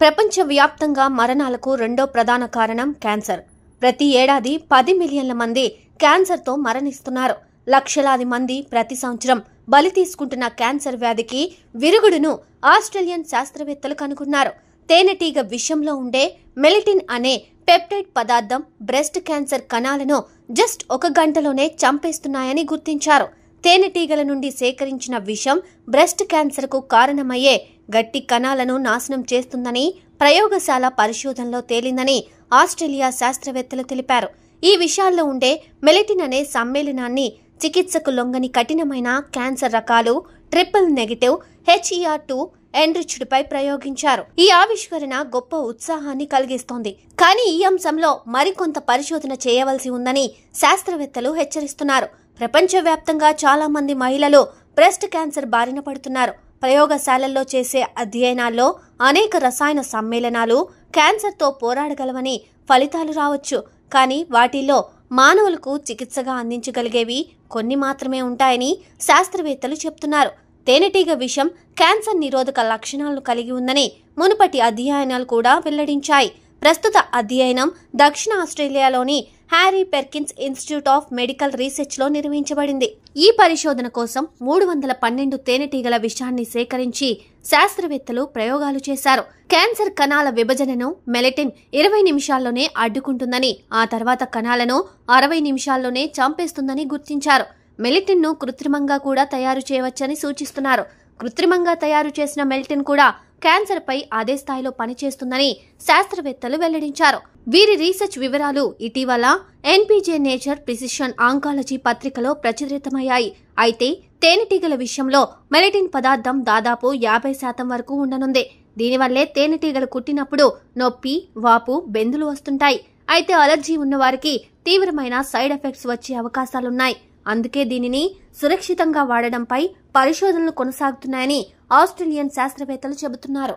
ప్రపంచవ్యాప్తంగా మరణాలకు రెండో ప్రధాన కారణం క్యాన్సర్. ప్రతి ఏడాది 10 మిలియన్ల మంది క్యాన్సర్తో మరణిస్తున్నారు. లక్షలాది మంది ప్రతి సంవత్సరం బలి తీసుకుంటున్న క్యాన్సర్ వ్యాధికి విరుగుడును ఆస్ట్రేలియన్ శాస్త్రవేత్తలు కనుగొన్నారు. తేనెటీగ విషంలో ఉండే మెలటిన్ అనే పెప్టైడ్ పదార్థం బ్రెస్ట్ క్యాన్సర్ కణాలను జస్ట్ 1 గంటలోనే చంపేస్తున్నాయని గుర్తించారు. తేనెటీగల నుండి సేకరించిన విషం బ్రెస్ట్ క్యాన్సర్కు కారణమయ్యే గట్టి కణాలను నాశనం చేస్తుందని ప్రయోగశాల పరిశోధనలో తేలిందని ఆస్ట్రేలియా శాస్త్రవేత్తలు తెలిపారు. ఈ విషయాల్లో ఉండే మెలటిన్ అనే సమ్మేళనాన్ని చికిత్సకు లొంగని కఠినమైన క్యాన్సర్ రకాలు ట్రిపుల్ నెగటివ్ HER2 ఎన్రిచ్డ్ పై ప్రయోగించారు. ఈ ఆవిష్కరణ గొప్ప ఉత్సాహాన్ని కలిగిస్తోంది. కానీ ఈ అంశంలో మరికొంత పరిశోధన చేయవలసి ఉందని శాస్త్రవేత్తలు హెచ్చరిస్తున్నారు. ప్రపంచవ్యాప్తంగా చాలా మంది మహిళలు బ్రెస్ట్ క్యాన్సర్ బారిన పడుతున్నారు. ప్రయోగశాలల్లో చేసే అధ్యయనాల్లో అనేక రసాయన సమ్మేళనాలు క్యాన్సర్తో పోరాడగలవని ఫలితాలు రావచ్చు. కానీ వాటిల్లో మానవులకు చికిత్సగా అందించగలిగేవి కొన్ని మాత్రమే ఉంటాయని శాస్త్రవేత్తలు చెప్తున్నారు. తేనెటీగ విషం క్యాన్సర్ నిరోధక లక్షణాలను కలిగి ఉందని మునుపటి అధ్యయనాలు కూడా వెల్లడించాయి. ప్రస్తుత అధ్యయనం దక్షిణ ఆస్ట్రేలియాలోని Harry Perkins institute of medical రీసెర్చ్లో నిర్వహించబడింది. ఈ పరిశోధన కోసం 312 తేనెటీగల విషాన్ని సేకరించి శాస్త్రవేత్తలు ప్రయోగాలు చేశారు. క్యాన్సర్ కణాల విభజనను మెలటిన్ 20 నిమిషాల్లోనే అడ్డుకుంటుందని, ఆ తర్వాత కణాలను 60 నిమిషాల్లోనే చంపేస్తుందని గుర్తించారు. మెలటిన్ను కృత్రిమంగా కూడా తయారు చేయవచ్చని సూచిస్తున్నారు. కృత్రిమంగా తయారు చేసిన మెలటిన్ కూడా క్యాన్సర్ పై అదే స్థాయిలో పనిచేస్తుందని శాస్త్రవేత్తలు వెల్లడించారు. వీరి రీసెర్చ్ వివరాలు ఇటీవల NPJ నేచర్ ప్రిసిషన్ ఆంకాలజీ పత్రికలో ప్రచురితమయ్యాయి. అయితే తేనెటీగల విషయంలో మెలటిన్ పదార్థం దాదాపు 50% వరకు ఉండనుంది. దీనివల్లే తేనెటీగలు కుట్టినప్పుడు నొప్పి, వాపు, బెందులు వస్తుంటాయి. అయితే అలర్జీ ఉన్నవారికి తీవ్రమైన సైడ్ ఎఫెక్ట్స్ వచ్చే అవకాశాలున్నాయి. అందుకే దీనిని సురక్షితంగా వాడడంపై పరిశోధనలు కొనసాగుతున్నాయని ఆస్ట్రేలియన్ శాస్త్రవేత్తలు చెబుతున్నారు.